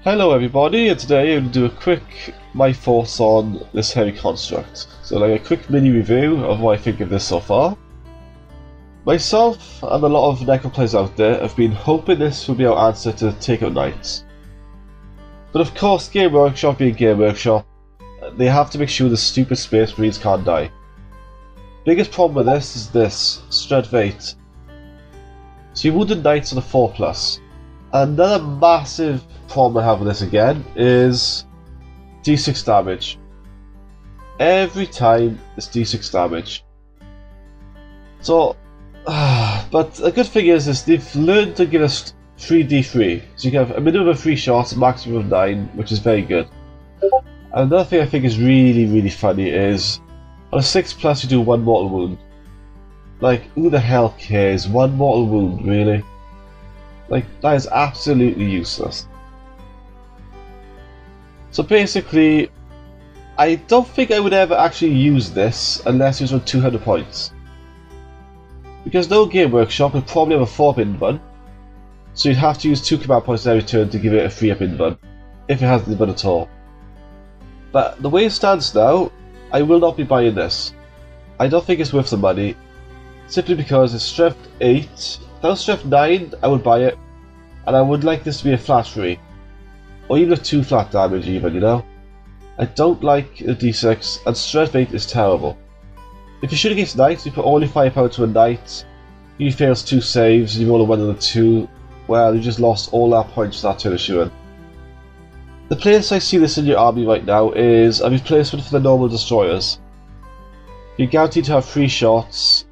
Hello everybody, and today I'm going to do a quick my thoughts on this heavy construct. So like a quick mini review of what I think of this so far. Myself and a lot of Necro players out there have been hoping this will be our answer to take out knights. But of course, Game Workshop being Game Workshop, they have to make sure the stupid Space Marines can't die. Biggest problem with this is this, strength 8. So you wounded knights on a 4+. Another massive problem I have with this again is D6 damage. Every time it's D6 damage. So, but a good thing is they've learned to give us 3d3. So you can have a minimum of 3 shots, a maximum of 9, which is very good. And another thing I think is really funny is on a 6+ you do 1 mortal wound. Like, who the hell cares? 1 mortal wound, really? Like, that is absolutely useless. So basically, I don't think I would ever actually use this unless it was on 200 points. Because no Game Workshop would probably have a 4-up invuln, so you'd have to use 2 command points every turn to give it a 3-up invuln, if it has the invuln at all. But the way it stands now, I will not be buying this. I don't think it's worth the money, simply because it's strength 8. If that was strength 9, I would buy it, and I would like this to be a flat 3. Or even a 2 flat damage even, you know? I don't like a d6, and strength 8 is terrible. If you shoot against knights, you put all your firepower to a knight, he fails 2 saves, you roll a 1 and a 2, well, you just lost all that points for that turn of shooting. The place I see this in your army right now is a replacement for the normal destroyers. You're guaranteed to have 3 shots,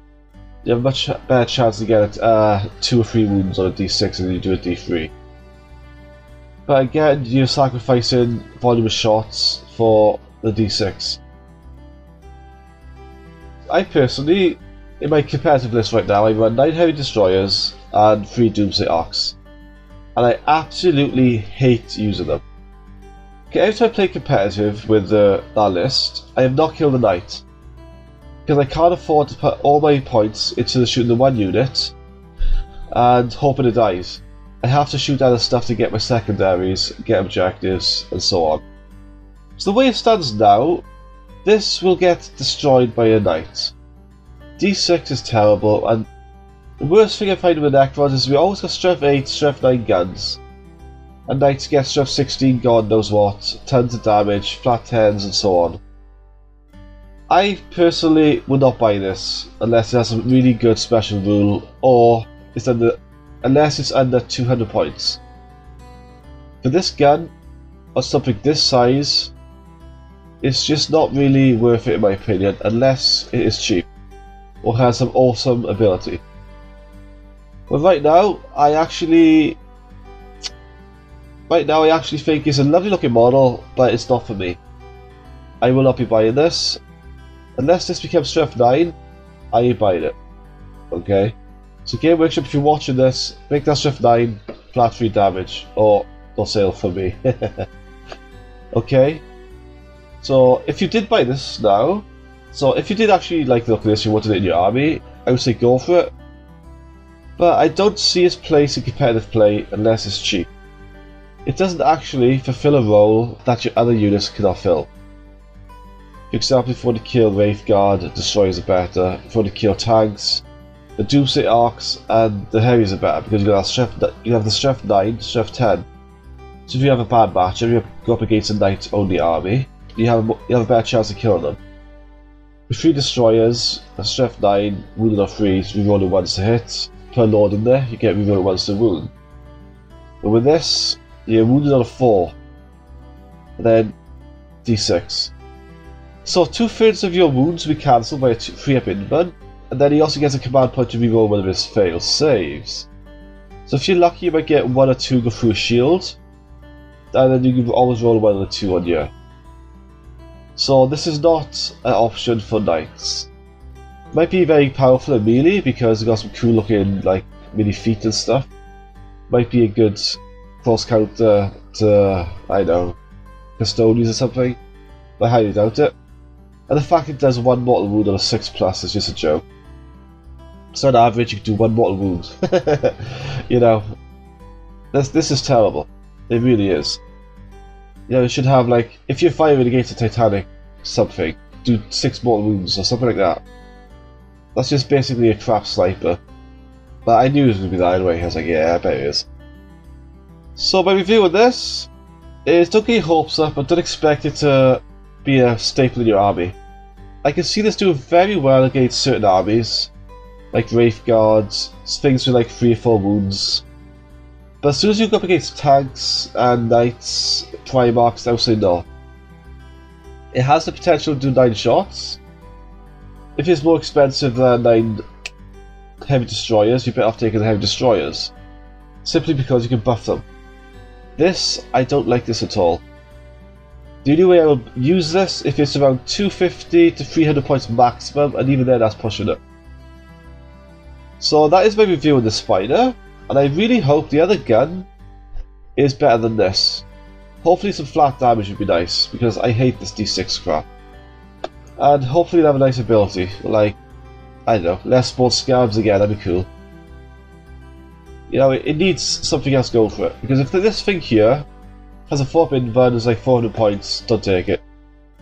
you have a much better chance to get 2 or 3 wounds on a d6 than you do a d3. But again, you're sacrificing volume of shots for the d6. I personally, in my competitive list right now, I run 9 heavy destroyers and 3 doomsday arcs. And I absolutely hate using them. Okay, every time I play competitive with that list, I have not killed a knight. Because I can't afford to put all my points into shooting the 1 unit and hoping it dies. I have to shoot other stuff to get my secondaries, get objectives, and so on. So the way it stands now, this will get destroyed by a knight. D6 is terrible, and the worst thing I find with Necrons is we always got strength 8, strength 9 guns. And knights get strength 16, God knows what, tons of damage, flat 10s, and so on. I personally would not buy this unless it has a really good special rule, or unless it's under 200 points. For this gun, or something this size, it's just not really worth it in my opinion, unless it is cheap, or has some awesome ability. But right now, I actually think it's a lovely looking model, but it's not for me. I will not be buying this. Unless this becomes strength 9, I ain't buying it. Okay? So Game Workshop, if you're watching this, make that strength 9, flat 3 damage, or don't sale for me. Okay? So if you did buy this now, so if you did actually like the look of this, you wanted it in your army, I would say go for it. But I don't see its place in competitive play unless it's cheap. It doesn't actually fulfill a role that your other units cannot fill. For example, if you want to kill Wraithguard, destroyers are better. If you want to kill tanks, the Doomsday Arcs and the Heavies are better because you have the strength 9, strength 10. So if you have a bad match and you go up against a knight only army, you have a better chance of killing them. With 3 destroyers, a strength 9, wounded on 3, so rerolling 1s to hit. Put a lord in there, you get rerolling 1s to wound. But with this, you're wounded on a 4, and then d6. So 2/3 of your wounds will be cancelled by a 3-up invuln, and then he also gets a command point to reroll one of his failed saves. So if you're lucky, you might get 1 or 2 go through a shield, and then you can always roll 1 or 2 on you. So this is not an option for knights. Might be very powerful in melee because it's got some cool looking like mini feet and stuff. Might be a good cross counter to, I don't know, custodians or something. I highly doubt it. And the fact it does 1 mortal wound on a 6+ is just a joke. So on average you can do 1 mortal wound. You know, this is terrible. It really is. You know, it should have like, if you're firing against a Titanic something, do 6 mortal wounds or something like that. That's just basically a crap sniper. But I knew it was going to be that anyway. I was like, yeah, I bet it is. So by reviewing this, don't get your hopes up, but don't expect it to be a staple in your army. I can see this doing very well against certain armies, like Wraith Guards, things with like 3 or 4 wounds. But as soon as you go up against tanks and knights, Primarchs, I would say no. It has the potential to do 9 shots. If it's more expensive than 9 heavy destroyers, you're better off taking the heavy destroyers. Simply because you can buff them. This, I don't like this at all. The only way I will use this if it's around 250 to 300 points maximum, and even then that's pushing it. So that is my review of the Spider, and I really hope the other gun is better than this. Hopefully some flat damage would be nice, because I hate this D6 crap. And hopefully it'll have a nice ability, like, I don't know, less more scabs again, that'd be cool. You know, it needs something else going for it, because if this thing here has a 4-pin burn is like 400 points, don't take it.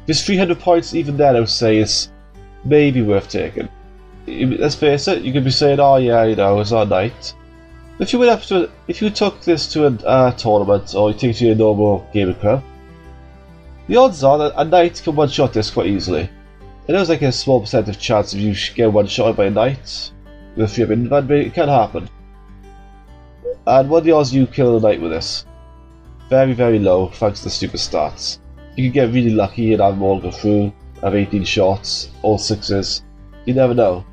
If it's 300 points, even then I would say it's maybe worth taking. Let's face it, you could be saying, oh yeah, you know, it's not a knight. If you went up to, if you took this to a tournament, or you take it to your normal gaming club, the odds are that a knight can one-shot this quite easily. And there's like a small percentage chance of you get one-shot by a knight with a 3-pin burn, but it can happen. And what are the odds you kill a knight with this? Very, very low, thanks to the stupid stats. You can get really lucky and have them all go through, have 18 shots, all 6s. You never know.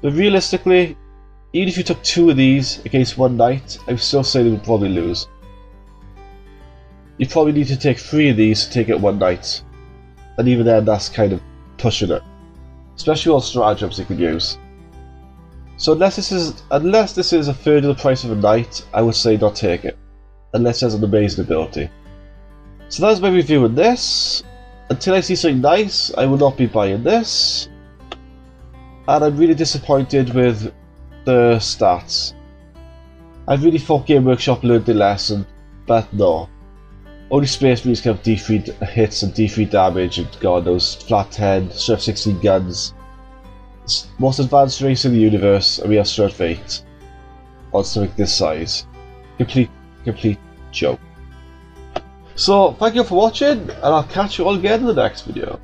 But realistically, even if you took 2 of these against 1 knight, I would still say they would probably lose. You probably need to take 3 of these to take out 1 knight. And even then, that's kind of pushing it. Especially all stratagems you can use. So unless this is a third of the price of a knight, I would say not take it. Unless it has an amazing ability. So that is my review on this. Until I see something nice, I will not be buying this. And I'm really disappointed with the stats. I really thought Game Workshop learned their lesson, but no. Only Space Marines can have D3 hits and D3 damage and god knows, flat 10, strength 16 guns. It's the most advanced race in the universe, and we have strength 8 on something this size. Complete joke. So, thank you for watching, and I'll catch you all again in the next video.